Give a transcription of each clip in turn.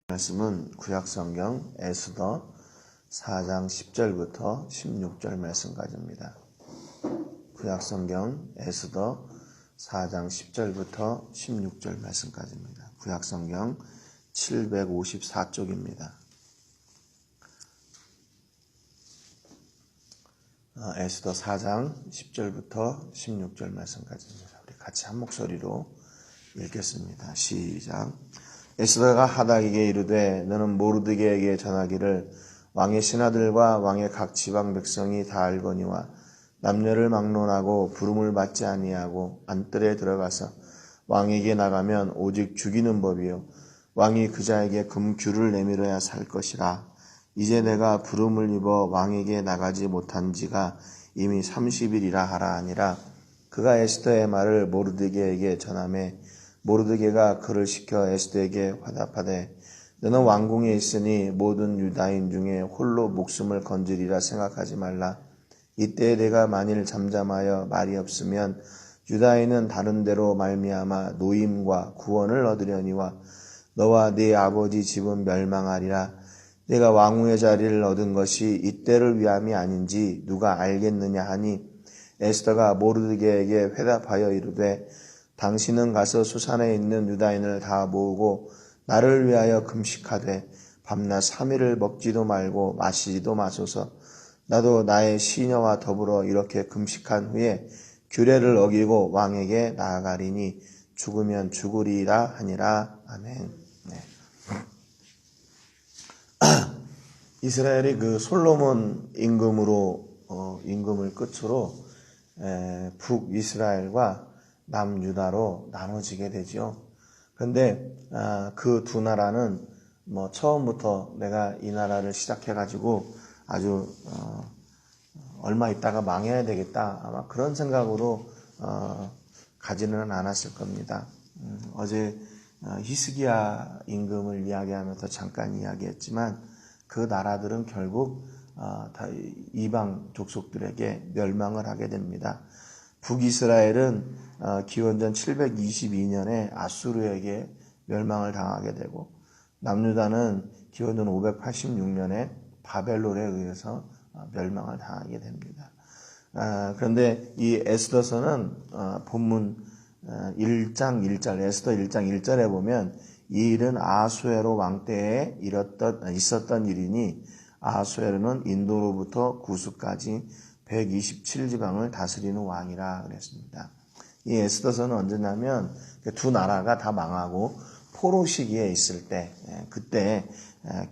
말씀은 구약성경 에스더 4장 10절부터 16절 말씀까지입니다. 구약성경 에스더 4장 10절부터 16절 말씀까지입니다. 구약성경 754쪽입니다. 에스더 4장 10절부터 16절 말씀까지입니다. 우리 같이 한 목소리로 읽겠습니다. 시작. 에스더가 하닥에게 이르되 너는 모르드게에게 전하기를 왕의 신하들과 왕의 각 지방 백성이 다 알거니와 남녀를 막론하고 부름을 받지 아니하고 안뜰에 들어가서 왕에게 나가면 오직 죽이는 법이요 왕이 그자에게 금규를 내밀어야 살 것이라. 이제 내가 부름을 입어 왕에게 나가지 못한 지가 이미 30일이라 하라 하니라. 그가 에스더의 말을 모르드게에게 전하매 모르드게가 그를 시켜 에스더에게 화답하되 너는 왕궁에 있으니 모든 유다인 중에 홀로 목숨을 건지리라 생각하지 말라. 이때 내가 만일 잠잠하여 말이 없으면 유다인은 다른 데로 말미암아 노임과 구원을 얻으려니와 너와 네 아버지 집은 멸망하리라. 내가 왕후의 자리를 얻은 것이 이때를 위함이 아닌지 누가 알겠느냐 하니 에스더가 모르드게에게 회답하여 이르되 당신은 가서 수산에 있는 유다인을 다 모으고 나를 위하여 금식하되 밤낮 3일을 먹지도 말고 마시지도 마소서. 나도 나의 시녀와 더불어 이렇게 금식한 후에 규례를 어기고 왕에게 나아가리니 죽으면 죽으리라 하니라. 아멘. 네. 이스라엘이 그 솔로몬 임금을 끝으로 북이스라엘과 남유다로 나눠지게 되죠. 그런데 그 두 나라는 처음부터 내가 이 나라를 시작해가지고 아주 얼마 있다가 망해야 되겠다 아마 그런 생각으로 가지는 않았을 겁니다. 어제 히스기야 임금을 이야기하면서 잠깐 이야기했지만 그 나라들은 결국 다 이방 족속들에게 멸망을 하게 됩니다. 북이스라엘은 기원전 722년에 아수르에게 멸망을 당하게 되고 남유다는 기원전 586년에 바벨론에 의해서 멸망을 당하게 됩니다. 그런데 이 에스더서는 본문 1장 1절 에스더 1장 1절에 보면 이 일은 아하수에로 왕 때에 있었던 일이니 아하수에로는 인도로부터 구스까지 127지방을 다스리는 왕이라 그랬습니다. 이 에스더서는 언제냐면 두 나라가 다 망하고 포로 시기에 있을 때 그때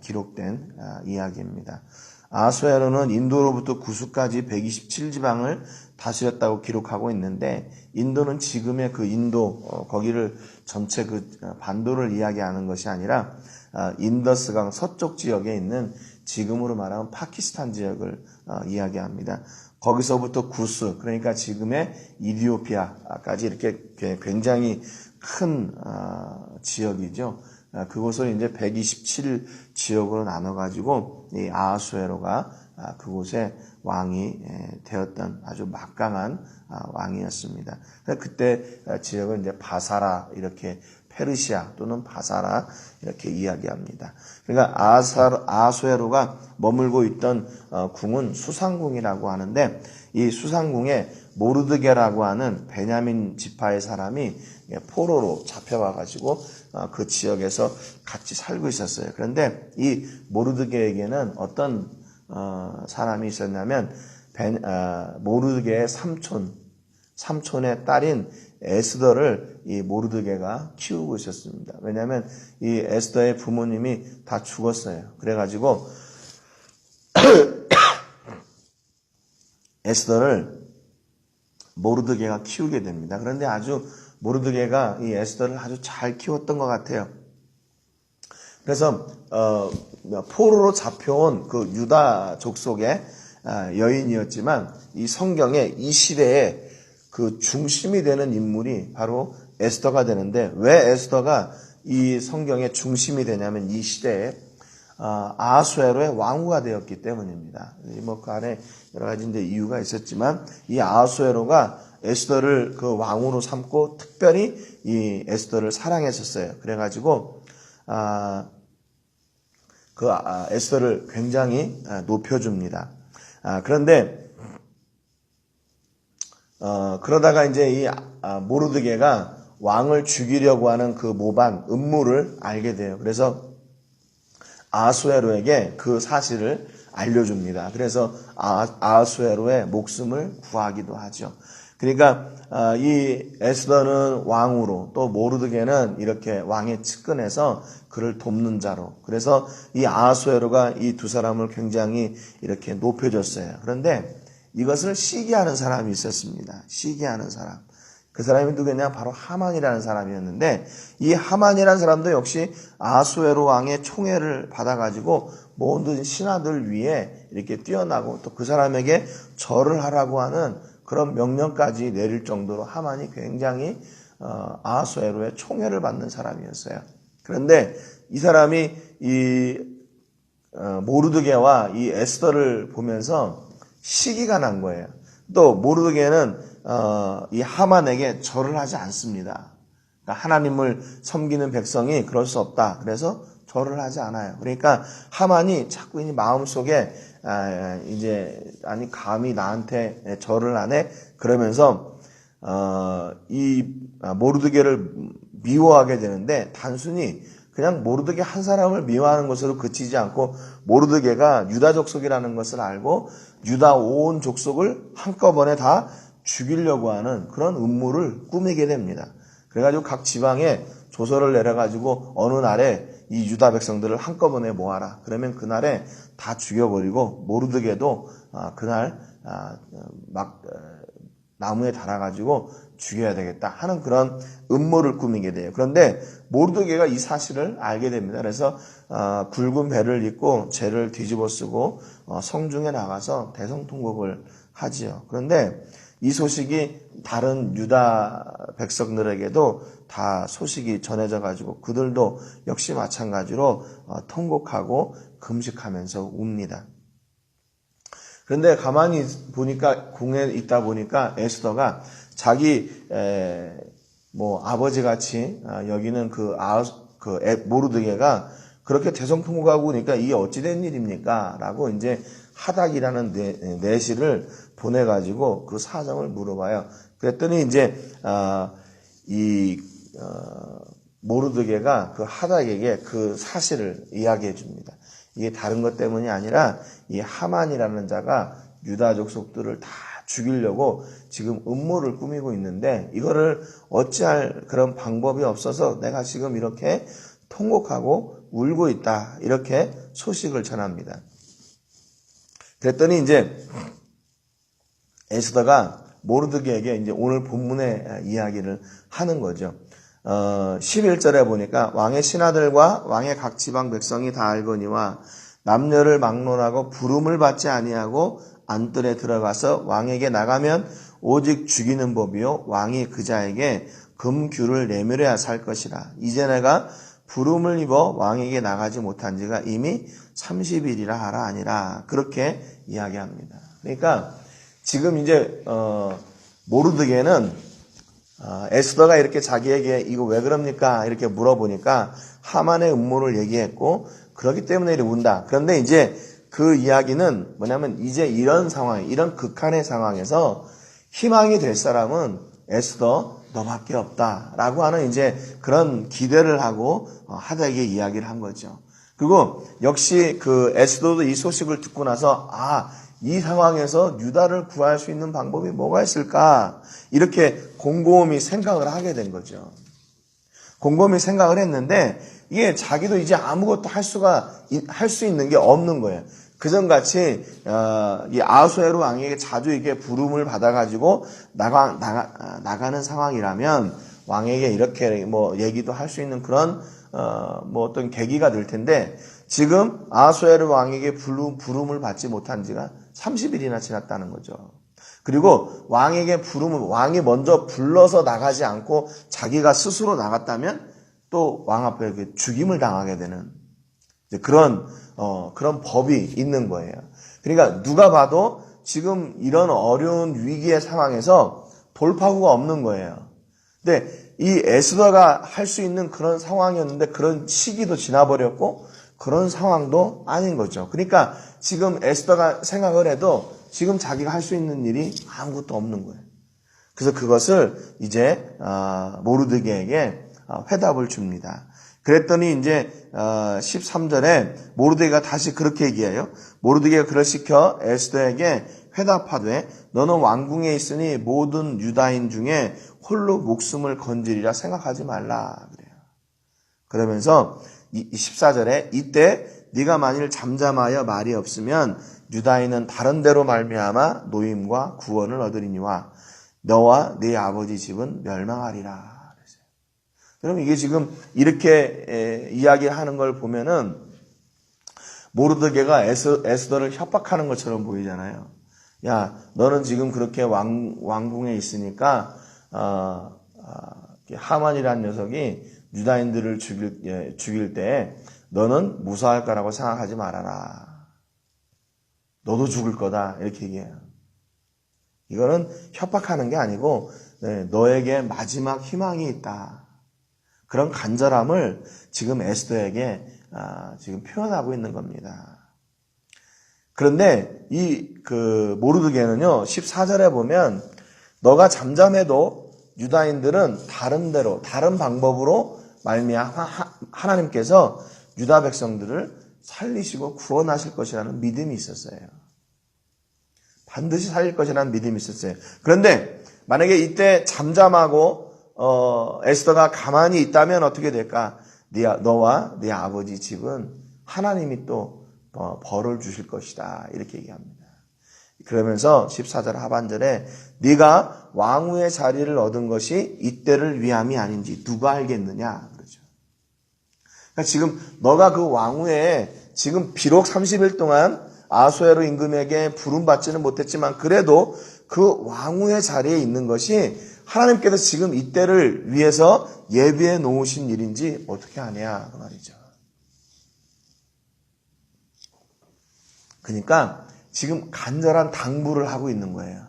기록된 이야기입니다. 아하수에로는 인도로부터 구스까지 127지방을 다스렸다고 기록하고 있는데 인도는 지금의 그 인도 거기를 전체 그 반도를 이야기하는 것이 아니라 인더스강 서쪽 지역에 있는 지금으로 말하면 파키스탄 지역을 이야기합니다. 거기서부터 구스, 그러니까 지금의 이디오피아까지 이렇게 굉장히 큰 지역이죠. 그곳을 이제 127 지역으로 나눠가지고 이 아하수에로가 그곳에 왕이 되었던 아주 막강한 왕이었습니다. 그때 지역을 이제 바사라 이렇게 페르시아 또는 바사라 이렇게 이야기합니다. 그러니까 아하수에로가 머물고 있던 궁은 수상궁이라고 하는데 이 수상궁에 모르드게라고 하는 베냐민 지파의 사람이 포로로 잡혀와가지고 그 지역에서 같이 살고 있었어요. 그런데 이 모르드게에게는 어떤 사람이 있었냐면 모르드게의 삼촌의 딸인 에스더를 이 모르드게가 키우고 있었습니다. 왜냐하면 이 에스더의 부모님이 다 죽었어요. 그래가지고 에스더를 모르드게가 키우게 됩니다. 그런데 아주 모르드게가 이 에스더를 아주 잘 키웠던 것 같아요. 그래서 포로로 잡혀온 그 유다 족속의 여인이었지만 이 성경에 이 시대에 그 중심이 되는 인물이 바로 에스더가 되는데 왜 에스더가 이 성경의 중심이 되냐면 이 시대에 아하수에로의 왕후가 되었기 때문입니다. 그 안에 여러 가지 이제 이유가 있었지만 이 아하수에로가 에스더를 그 왕으로 삼고 특별히 이 에스더를 사랑했었어요. 그래가지고 에스더를 굉장히 높여줍니다. 그런데 그러다가 이제 이 모르드게가 왕을 죽이려고 하는 그 모반 음모를 알게 돼요. 그래서 아하수에로에게 그 사실을 알려줍니다. 그래서 아하수에로의 목숨을 구하기도 하죠. 그러니까 이 에스더는 왕으로, 또 모르드게는 이렇게 왕의 측근에서 그를 돕는 자로, 그래서 이 아하수에로가 이 두 사람을 굉장히 이렇게 높여줬어요. 그런데 이것을 시기하는 사람이 있었습니다. 시기하는 사람. 그 사람이 누구냐? 바로 하만이라는 사람이었는데, 이 하만이라는 사람도 역시 아하수에로 왕의 총애를 받아가지고 모든 신하들 위에 이렇게 뛰어나고, 또 그 사람에게 절을 하라고 하는 그런 명령까지 내릴 정도로 하만이 굉장히 아하수에로의 총애를 받는 사람이었어요. 그런데 이 사람이 이 모르드게와 이 에스더를 보면서 시기가 난 거예요. 또 모르드게는 이 하만에게 절을 하지 않습니다. 그러니까 하나님을 섬기는 백성이 그럴 수 없다. 그래서 절을 하지 않아요. 그러니까 하만이 자꾸 이 마음속에 아니 감히 나한테 절을 안 해? 그러면서 이 모르드게를 미워하게 되는데, 단순히 그냥 모르드게 한 사람을 미워하는 것으로 그치지 않고 모르드게가 유다 족속이라는 것을 알고 유다 온 족속을 한꺼번에 다 죽이려고 하는 그런 음모를 꾸미게 됩니다. 그래가지고 각 지방에 조서를 내려가지고 어느 날에 이 유다 백성들을 한꺼번에 모아라. 그러면 그날에 다 죽여버리고 모르드게도 그날 막 나무에 달아가지고 죽여야 되겠다 하는 그런 음모를 꾸미게 돼요. 그런데 모르드게가 이 사실을 알게 됩니다. 그래서 굵은 배를 입고 재를 뒤집어 쓰고 성중에 나가서 대성통곡을 하지요. 그런데 이 소식이 다른 유다 백성들에게도 다 소식이 전해져 가지고 그들도 역시 마찬가지로 통곡하고 금식하면서 웁니다. 그런데 가만히 보니까 궁에 있다 보니까 에스더가 자기 아버지 같이 여기는 모르드게가 그렇게 대성통곡하고 오니까 이게 어찌된 일입니까? 라고 이제 하닥이라는 내시를 보내가지고 그 사정을 물어봐요. 그랬더니 이제 모르드게가 그 하닥에게 그 사실을 이야기해 줍니다. 이게 다른 것 때문이 아니라 이 하만이라는 자가 유다 족속들을 다 죽이려고 지금 음모를 꾸미고 있는데 이거를 어찌할 그런 방법이 없어서 내가 지금 이렇게 통곡하고 울고 있다. 이렇게 소식을 전합니다. 그랬더니 이제 에스더가 모르드게에게 이제 오늘 본문의 이야기를 하는 거죠. 11절에 보니까 왕의 신하들과 왕의 각 지방 백성이 다 알거니와 남녀를 막론하고 부름을 받지 아니하고 안뜰에 들어가서 왕에게 나가면 오직 죽이는 법이요 왕이 그자에게 금규를 내밀어야 살 것이라. 이제 내가 부름을 입어 왕에게 나가지 못한 지가 이미 30일이라 하라 아니라. 그렇게 이야기합니다. 그러니까 지금 이제 모르드게는 에스더가 이렇게 자기에게 이거 왜 그럽니까? 이렇게 물어보니까 하만의 음모를 얘기했고 그렇기 때문에 이렇게 운다. 그런데 이제 그 이야기는 뭐냐면 이제 이런 상황, 이런 극한의 상황에서 희망이 될 사람은 에스더 너밖에 없다라고 하는 이제 그런 기대를 하고 하닥에게 이야기를 한 거죠. 그리고 역시 그 에스더도 이 소식을 듣고 나서 이 상황에서 유다를 구할 수 있는 방법이 뭐가 있을까? 이렇게 곰곰이 생각을 하게 된 거죠. 곰곰이 생각을 했는데 이게 자기도 이제 아무것도 할 수 있는 게 없는 거예요. 그전같이 이 아하수에로 왕에게 자주 이렇게 부름을 받아가지고 나가는 상황이라면 왕에게 이렇게 얘기도 할 수 있는 그런 어떤 계기가 될 텐데 지금 아하수에로 왕에게 부름을 받지 못한 지가 30일이나 지났다는 거죠. 그리고 왕에게 왕이 먼저 불러서 나가지 않고 자기가 스스로 나갔다면 또 왕 앞에 죽임을 당하게 되는 그런 법이 있는 거예요. 그러니까 누가 봐도 지금 이런 어려운 위기의 상황에서 돌파구가 없는 거예요. 근데 이 에스더가 할 수 있는 그런 상황이었는데 그런 시기도 지나버렸고 그런 상황도 아닌 거죠. 그러니까 지금 에스더가 생각을 해도 지금 자기가 할 수 있는 일이 아무것도 없는 거예요. 그래서 그것을 이제 모르드게에게 회답을 줍니다. 그랬더니 이제 13절에 모르드게가 다시 그렇게 얘기해요. 모르드게가 그를 시켜 에스더에게 회답하되 너는 왕궁에 있으니 모든 유다인 중에 홀로 목숨을 건지리라 생각하지 말라 그래요. 그러면서 14절에 이때 네가 만일 잠잠하여 말이 없으면 유다인은 다른 데로 말미암아 노임과 구원을 얻으리니와 너와 네 아버지 집은 멸망하리라. 그럼 이게 지금 이렇게 이야기하는 걸 보면은 모르드게가 에스더를 협박하는 것처럼 보이잖아요. 야, 너는 지금 그렇게 왕궁에 있으니까 하만이라는 녀석이 유다인들을 죽일 때 너는 무사할 거라고 생각하지 말아라. 너도 죽을 거다. 이렇게 얘기해요. 이거는 협박하는 게 아니고 너에게 마지막 희망이 있다. 그런 간절함을 지금 에스더에게 지금 표현하고 있는 겁니다. 그런데 모르드게는요, 14절에 보면 너가 잠잠해도 유다인들은 다른 데로, 다른 방법으로 말미암아 하나님께서 유다 백성들을 살리시고 구원하실 것이라는 믿음이 있었어요. 반드시 살릴 것이라는 믿음이 있었어요. 그런데 만약에 이때 잠잠하고 에스더가 가만히 있다면 어떻게 될까? 너와 네 아버지 집은 하나님이 또 벌을 주실 것이다. 이렇게 얘기합니다. 그러면서 14절 하반절에 네가 왕후의 자리를 얻은 것이 이때를 위함이 아닌지 누가 알겠느냐 그러죠. 그러니까 지금 너가 그 왕후에 지금 비록 30일 동안 아수에로 임금에게 부름받지는 못했지만 그래도 그 왕후의 자리에 있는 것이 하나님께서 지금 이때를 위해서 예비해 놓으신 일인지 어떻게 아냐 그 말이죠. 그러니까 지금 간절한 당부를 하고 있는 거예요.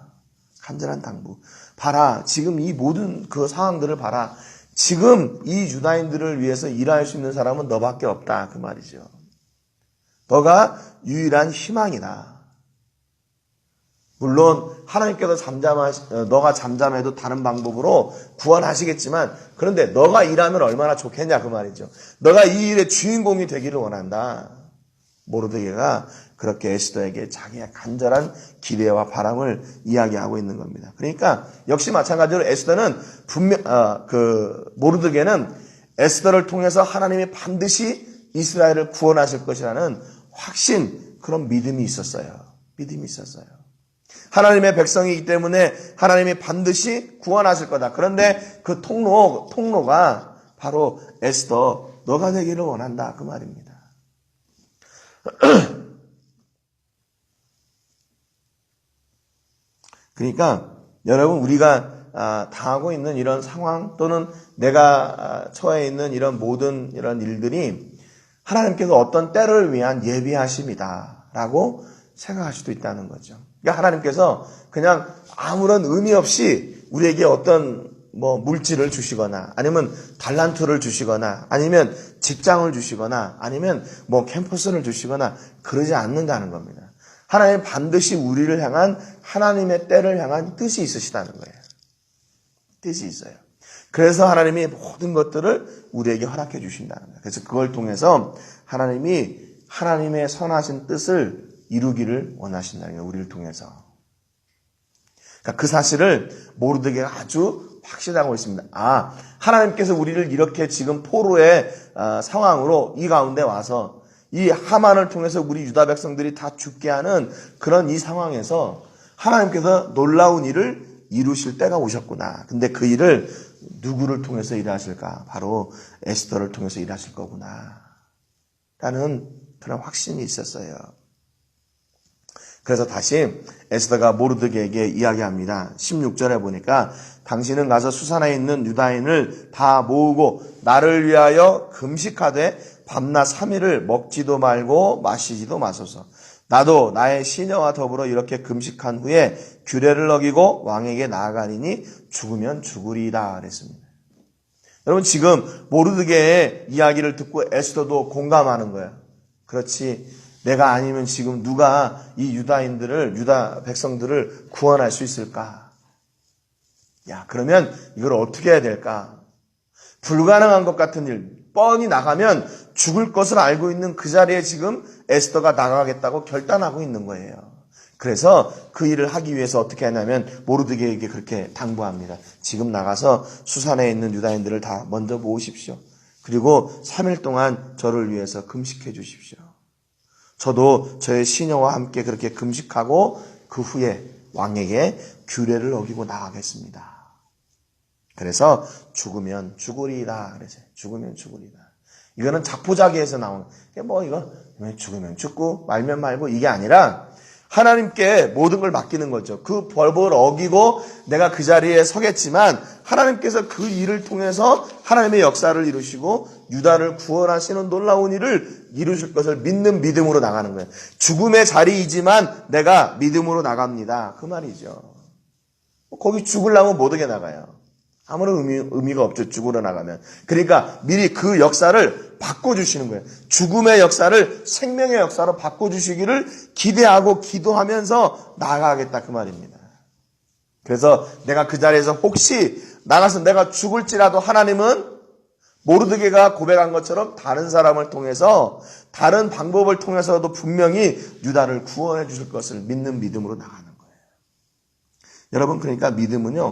간절한 당부. 봐라, 지금 이 모든 그 상황들을 봐라. 지금 이 유다인들을 위해서 일할 수 있는 사람은 너밖에 없다 그 말이죠. 너가 유일한 희망이다. 물론 하나님께서 너가 잠잠해도 다른 방법으로 구원하시겠지만 그런데 너가 일하면 얼마나 좋겠냐 그 말이죠. 너가 이 일의 주인공이 되기를 원한다. 모르드게가 그렇게 에스더에게 자기의 간절한 기대와 바람을 이야기하고 있는 겁니다. 그러니까 역시 마찬가지로 에스더는 모르드게는 에스더를 통해서 하나님이 반드시 이스라엘을 구원하실 것이라는 확신, 그런 믿음이 있었어요. 믿음이 있었어요. 하나님의 백성이기 때문에 하나님이 반드시 구원하실 거다. 그런데 그 통로가 바로 에스더, 너가 되기를 원한다. 그 말입니다. 그러니까 여러분, 우리가 당하고 있는 이런 상황 또는 내가 처해 있는 이런 모든 이런 일들이 하나님께서 어떤 때를 위한 예비하심이다라고 생각할 수도 있다는 거죠. 그러니까 하나님께서 그냥 아무런 의미 없이 우리에게 어떤 물질을 주시거나 아니면 달란트를 주시거나 아니면 직장을 주시거나 아니면 캠퍼스를 주시거나 그러지 않는다는 겁니다. 하나님 반드시 우리를 향한 하나님의 때를 향한 뜻이 있으시다는 거예요. 뜻이 있어요. 그래서 하나님이 모든 것들을 우리에게 허락해 주신다는 거예요. 그래서 그걸 통해서 하나님이 하나님의 선하신 뜻을 이루기를 원하신다는 거예요. 우리를 통해서. 그러니까 그 사실을 모르드게가 아주 확신하고 있습니다. 하나님께서 우리를 이렇게 지금 포로의 상황으로 이 가운데 와서 이 하만을 통해서 우리 유다 백성들이 다 죽게 하는 그런 이 상황에서 하나님께서 놀라운 일을 이루실 때가 오셨구나. 근데 그 일을 누구를 통해서 일하실까? 바로 에스더를 통해서 일하실 거구나. 라는 그런 확신이 있었어요. 그래서 다시 에스더가 모르드게에게 이야기합니다. 16절에 보니까 당신은 가서 수산에 있는 유다인을 다 모으고 나를 위하여 금식하되 밤낮 3일을 먹지도 말고 마시지도 마소서. 나도 나의 시녀와 더불어 이렇게 금식한 후에 규례를 어기고 왕에게 나아가리니 죽으면 죽으리이다 그랬습니다. 여러분, 지금 모르드게의 이야기를 듣고 에스더도 공감하는 거예요. 그렇지 내가 아니면 지금 누가 이 유다 백성들을 구원할 수 있을까? 야, 그러면 이걸 어떻게 해야 될까? 불가능한 것 같은 일, 뻔히 나가면 죽을 것을 알고 있는 그 자리에 지금 에스더가 나가겠다고 결단하고 있는 거예요. 그래서 그 일을 하기 위해서 어떻게 하냐면 모르드게에게 그렇게 당부합니다. 지금 나가서 수산에 있는 유다인들을 다 먼저 모으십시오. 그리고 3일 동안 저를 위해서 금식해 주십시오. 저도 저의 시녀와 함께 그렇게 금식하고 그 후에 왕에게 규례를 어기고 나가겠습니다. 그래서 죽으면 죽으리다. 그래서 죽으면 죽으리다. 이거는 자포자기에서 나온 이거 죽으면 죽고 말면 말고 이게 아니라 하나님께 모든 걸 맡기는 거죠. 그 법을 어기고 내가 그 자리에 서겠지만 하나님께서 그 일을 통해서 하나님의 역사를 이루시고 유다를 구원하시는 놀라운 일을 이루실 것을 믿는 믿음으로 나가는 거예요. 죽음의 자리이지만 내가 믿음으로 나갑니다. 그 말이죠. 거기 죽으려면 못 오게 나가요. 아무런 의미가 없죠. 죽으러 나가면. 그러니까 미리 그 역사를 바꿔주시는 거예요. 죽음의 역사를 생명의 역사로 바꿔주시기를 기대하고 기도하면서 나아가겠다 그 말입니다. 그래서 내가 그 자리에서 혹시 나가서 내가 죽을지라도 하나님은 모르드게가 고백한 것처럼 다른 사람을 통해서 다른 방법을 통해서도 분명히 유다를 구원해 주실 것을 믿는 믿음으로 나가는 거예요. 여러분 그러니까 믿음은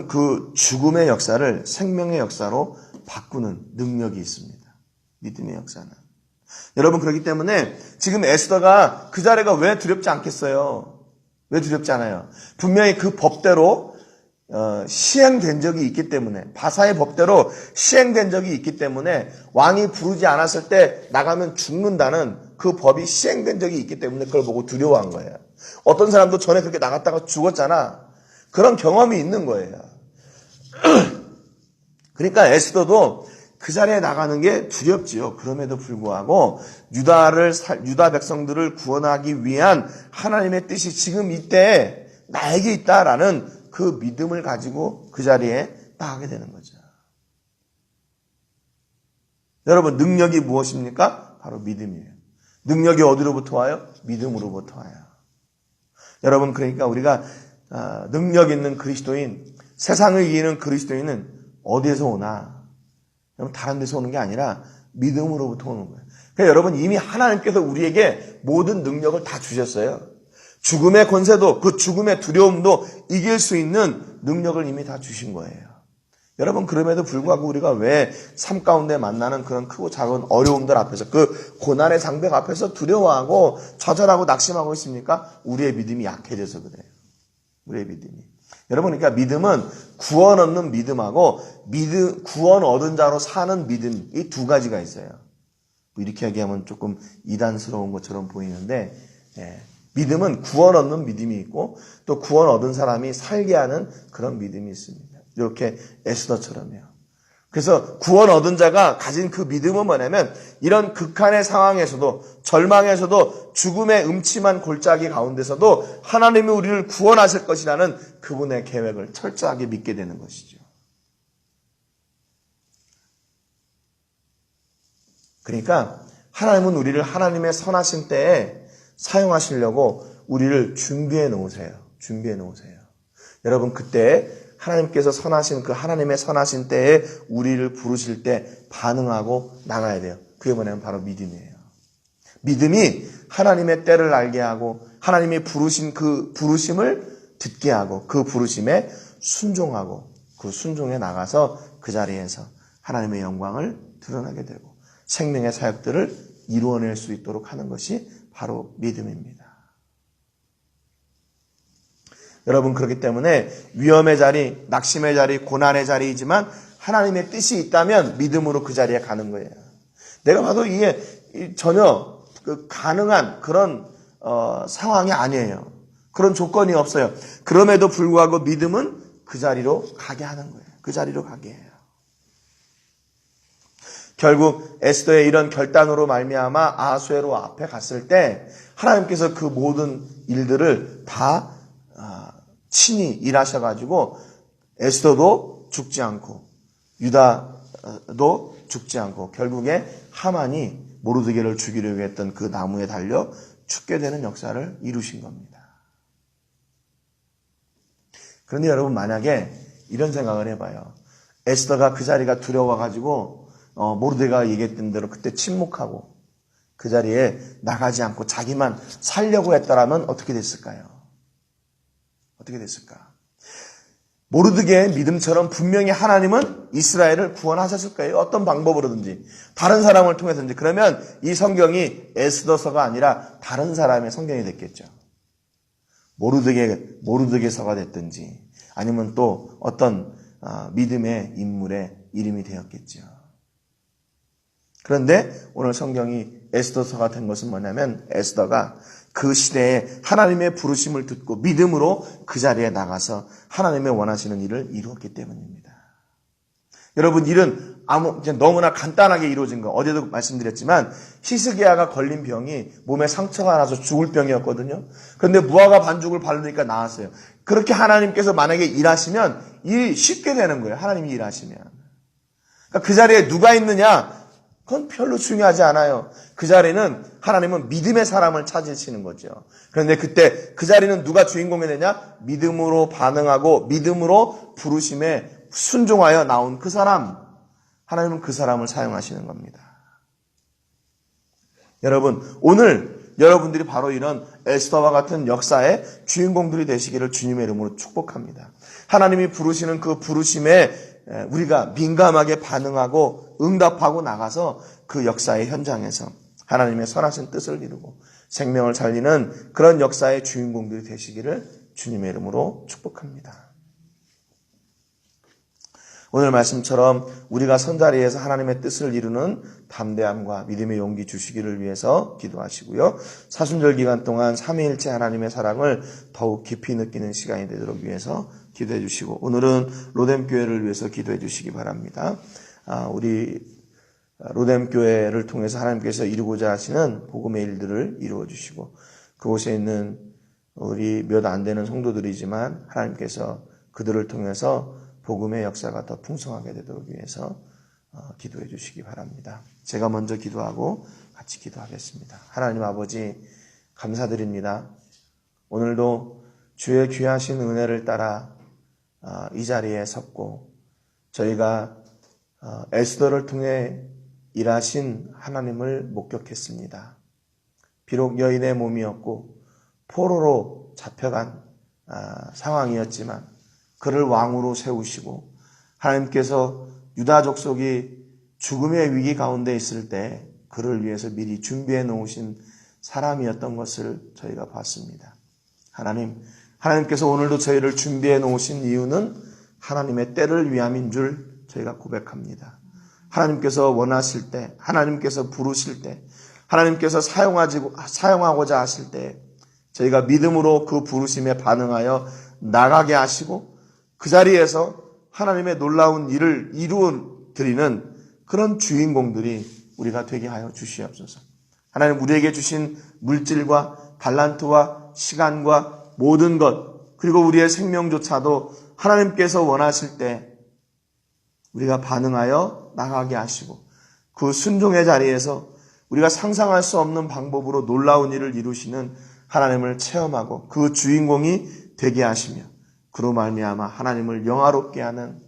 그 죽음의 역사를 생명의 역사로 바꾸는 능력이 있습니다. 믿음의 역사는. 여러분 그렇기 때문에 지금 에스더가 그 자리가 왜 두렵지 않겠어요? 왜 두렵지 않아요? 분명히 그 법대로 시행된 적이 있기 때문에 바사의 법대로 시행된 적이 있기 때문에 왕이 부르지 않았을 때 나가면 죽는다는 그 법이 시행된 적이 있기 때문에 그걸 보고 두려워한 거예요. 어떤 사람도 전에 그렇게 나갔다가 죽었잖아. 그런 경험이 있는 거예요. 그러니까 에스더도 그 자리에 나가는 게 두렵지요. 그럼에도 불구하고 유다 백성들을 구원하기 위한 하나님의 뜻이 지금 이때 나에게 있다라는 그 믿음을 가지고 그 자리에 나가게 되는 거죠. 여러분 능력이 무엇입니까? 바로 믿음이에요. 능력이 어디로부터 와요? 믿음으로부터 와요. 여러분 그러니까 우리가 능력 있는 그리스도인, 세상을 이기는 그리스도인은 어디에서 오나? 여러분 다른 데서 오는 게 아니라 믿음으로부터 오는 거예요. 그러니까 여러분 이미 하나님께서 우리에게 모든 능력을 다 주셨어요. 죽음의 권세도 그 죽음의 두려움도 이길 수 있는 능력을 이미 다 주신 거예요. 여러분 그럼에도 불구하고 우리가 왜 삶 가운데 만나는 그런 크고 작은 어려움들 앞에서 그 고난의 장벽 앞에서 두려워하고 좌절하고 낙심하고 있습니까? 우리의 믿음이 약해져서 그래요. 우리의 믿음이. 여러분 그러니까 믿음은 구원 얻는 믿음하고 구원 얻은 자로 사는 믿음 이 두 가지가 있어요. 이렇게 얘기하면 조금 이단스러운 것처럼 보이는데 믿음은 구원 얻는 믿음이 있고 또 구원 얻은 사람이 살게 하는 그런 믿음이 있습니다. 이렇게 에스더처럼요. 그래서 구원 얻은 자가 가진 그 믿음은 뭐냐면 이런 극한의 상황에서도 절망에서도 죽음의 음침한 골짜기 가운데서도 하나님이 우리를 구원하실 것이라는 그분의 계획을 철저하게 믿게 되는 것이죠. 그러니까 하나님은 우리를 하나님의 선하신 때에 사용하시려고 우리를 준비해 놓으세요. 준비해 놓으세요. 여러분 그때 하나님께서 선하신 그 하나님의 선하신 때에 우리를 부르실 때 반응하고 나가야 돼요. 그게 뭐냐면 바로 믿음이에요. 믿음이 하나님의 때를 알게 하고 하나님이 부르신 그 부르심을 듣게 하고 그 부르심에 순종하고 그 순종에 나가서 그 자리에서 하나님의 영광을 드러나게 되고 생명의 사역들을 이루어낼 수 있도록 하는 것이 바로 믿음입니다. 여러분 그렇기 때문에 위험의 자리, 낙심의 자리, 고난의 자리이지만 하나님의 뜻이 있다면 믿음으로 그 자리에 가는 거예요. 내가 봐도 이게 전혀 가능한 그런 상황이 아니에요. 그런 조건이 없어요. 그럼에도 불구하고 믿음은 그 자리로 가게 하는 거예요. 그 자리로 가게 해요. 결국 에스더의 이런 결단으로 말미암아 아하수에로 앞에 갔을 때 하나님께서 그 모든 일들을 다 친히 일하셔가지고 에스더도 죽지 않고 유다도 죽지 않고 결국에 하만이 모르드게를 죽이려고 했던 그 나무에 달려 죽게 되는 역사를 이루신 겁니다. 그런데 여러분, 만약에 이런 생각을 해봐요. 에스더가 그 자리가 두려워가지고 모르드게가 얘기했던 대로 그때 침묵하고 그 자리에 나가지 않고 자기만 살려고 했더라면 어떻게 됐을까요? 어떻게 됐을까? 모르드게의 믿음처럼 분명히 하나님은 이스라엘을 구원하셨을 거예요. 어떤 방법으로든지 다른 사람을 통해서든지. 그러면 이 성경이 에스더서가 아니라 다른 사람의 성경이 됐겠죠. 모르드게서가 됐든지 아니면 또 어떤 믿음의 인물의 이름이 되었겠죠. 그런데 오늘 성경이 에스더서가 된 것은 뭐냐면 에스더가 그 시대에 하나님의 부르심을 듣고 믿음으로 그 자리에 나가서 하나님의 원하시는 일을 이루었기 때문입니다. 여러분, 일은 너무나 간단하게 이루어진 거, 어제도 말씀드렸지만 히스기야가 걸린 병이 몸에 상처가 나서 죽을 병이었거든요. 그런데 무화과 반죽을 바르니까 나았어요. 그렇게 하나님께서 만약에 일하시면 일이 쉽게 되는 거예요. 하나님이 일하시면. 그러니까 그 자리에 누가 있느냐? 그건 별로 중요하지 않아요. 그 자리는 하나님은 믿음의 사람을 찾으시는 거죠. 그런데 그때 그 자리는 누가 주인공이 되냐? 믿음으로 반응하고 믿음으로 부르심에 순종하여 나온 그 사람. 하나님은 그 사람을 사용하시는 겁니다. 여러분, 오늘 여러분들이 바로 이런 에스더와 같은 역사의 주인공들이 되시기를 주님의 이름으로 축복합니다. 하나님이 부르시는 그 부르심에 우리가 민감하게 반응하고 응답하고 나가서 그 역사의 현장에서 하나님의 선하신 뜻을 이루고 생명을 살리는 그런 역사의 주인공들이 되시기를 주님의 이름으로 축복합니다. 오늘 말씀처럼 우리가 선자리에서 하나님의 뜻을 이루는 담대함과 믿음의 용기 주시기를 위해서 기도하시고요. 사순절 기간 동안 삼위일체 하나님의 사랑을 더욱 깊이 느끼는 시간이 되도록 위해서 기도해 주시고, 오늘은 로뎀교회를 위해서 기도해 주시기 바랍니다. 우리 로뎀교회를 통해서 하나님께서 이루고자 하시는 복음의 일들을 이루어 주시고, 그곳에 있는 우리 몇 안 되는 성도들이지만 하나님께서 그들을 통해서 복음의 역사가 더 풍성하게 되도록 위해서 기도해 주시기 바랍니다. 제가 먼저 기도하고 같이 기도하겠습니다. 하나님 아버지, 감사드립니다. 오늘도 주의 귀하신 은혜를 따라 이 자리에 섰고 저희가 에스더를 통해 일하신 하나님을 목격했습니다. 비록 여인의 몸이었고 포로로 잡혀간 상황이었지만 그를 왕으로 세우시고 하나님께서 유다 족속이 죽음의 위기 가운데 있을 때 그를 위해서 미리 준비해 놓으신 사람이었던 것을 저희가 봤습니다. 하나님께서 오늘도 저희를 준비해 놓으신 이유는 하나님의 때를 위함인 줄 저희가 고백합니다. 하나님께서 원하실 때, 하나님께서 부르실 때, 하나님께서 사용하고자 하실 때 저희가 믿음으로 그 부르심에 반응하여 나가게 하시고 그 자리에서 하나님의 놀라운 일을 이루어 드리는 그런 주인공들이 우리가 되게 하여 주시옵소서. 하나님, 우리에게 주신 물질과 달란트와 시간과 모든 것, 그리고 우리의 생명조차도 하나님께서 원하실 때 우리가 반응하여 나가게 하시고 그 순종의 자리에서 우리가 상상할 수 없는 방법으로 놀라운 일을 이루시는 하나님을 체험하고 그 주인공이 되게 하시며 그로 말미암아 하나님을 영화롭게 하는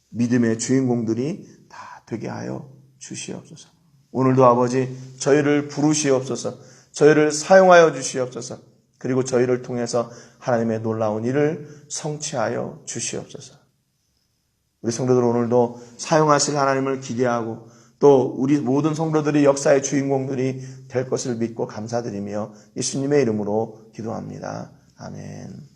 믿음의 주인공들이 다 되게 하여 주시옵소서. 오늘도 아버지, 저희를 부르시옵소서. 저희를 사용하여 주시옵소서. 그리고 저희를 통해서 하나님의 놀라운 일을 성취하여 주시옵소서. 우리 성도들 오늘도 사용하실 하나님을 기대하고 또 우리 모든 성도들이 역사의 주인공들이 될 것을 믿고 감사드리며 예수님의 이름으로 기도합니다. 아멘.